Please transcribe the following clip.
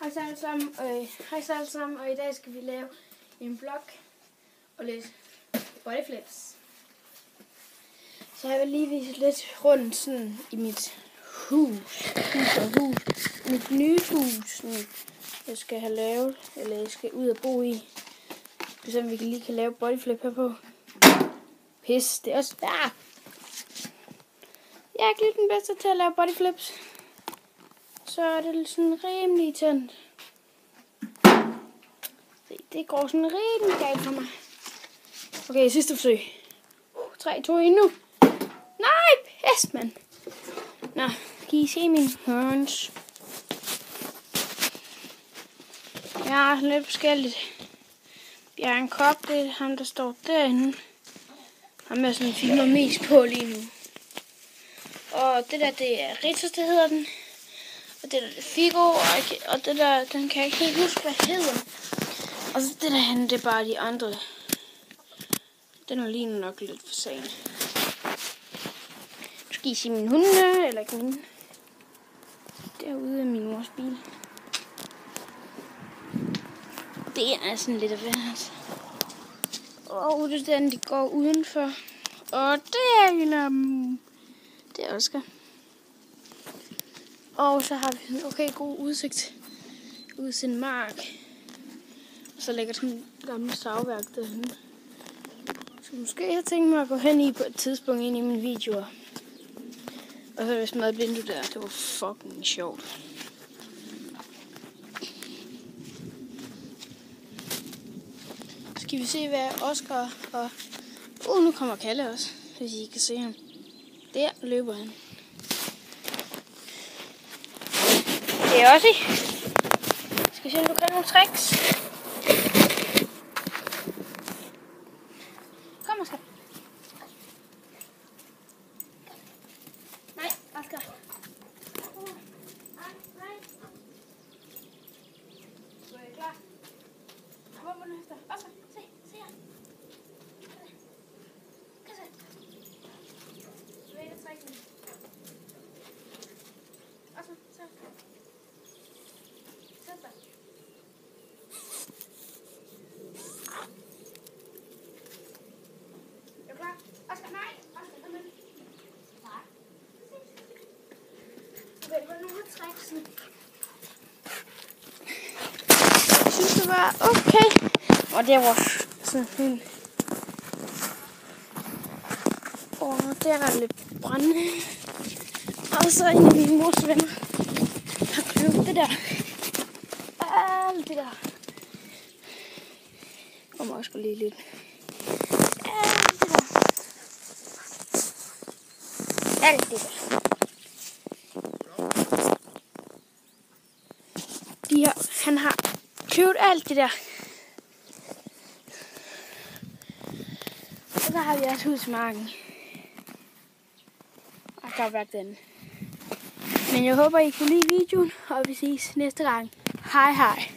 Hej så alle sammen, og i dag skal vi lave en vlog og lidt bodyflips. Så jeg vil lige vise lidt rundt sådan i mit hus. Mit nye hus, sådan, jeg skal have lavet, eller jeg skal ud og bo i. Så vi lige kan lave bodyflip her på. Pis, det er også der. Jeg er ikke lige den bedste til at lave bodyflips. Så er det sådan rimelig tændt. Det går sådan rimelig galt for mig. Okay, sidste forsøg. 3, 2, 1 nu. Nej, pest, mand. Nå, kan I se min høns? Jeg er lidt forskelligt. Jeg er en kop, det er ham, der står derinde. Ham er sådan filmer mest på lige nu. Og det der, det er Ritas, det hedder den. Og det der, det er Figo, og det der, den kan jeg ikke helt huske, hvad hedder. Og så det der henne, det er bare de andre. Den er lige nok lidt for sent. Nu skal I se min hunde, eller ikke min. Derude er min mors bil. Det er sådan lidt af hvert. Og det er den, de går udenfor. Og det er en af dem. Det er Oscar. Og så har vi en okay god udsigt ud til en mark. Og så ligger sådan et gammelt savværk derhenne. Så måske jeg tænkt mig at gå hen i på et tidspunkt ind i mine videoer. Og så hvis med et vindue der, det var fucking sjovt. Så skal vi se hvad Oscar og... nu kommer Kalle også, hvis I kan se ham. Der løber han. Det er også i. Skal vi se om du kan nogle tricks. Kom, Oscar. Nej, Oscar. Nej. Så er jeg klar. Hvor må du efter? Oscar, se her. Kom så. Så er jeg trækken. Oscar, så. Sæt dig. Er du klar? Oscar, nej! Oscar, kom med. Nej. Okay, hvor er nogle af tricksene? Jeg synes, det var okay. Og det var sådan fint. Og der er lidt brændende. Og så en af mine mors venner har købt det der. Alt det der. Og må også lige lidt. Alt det der. Alt det der. Han har købt alt det der. Og så har vi også husmarken. Og der har været den. Men jeg håber, I kunne lide videoen, og vi ses næste gang. Hej hej.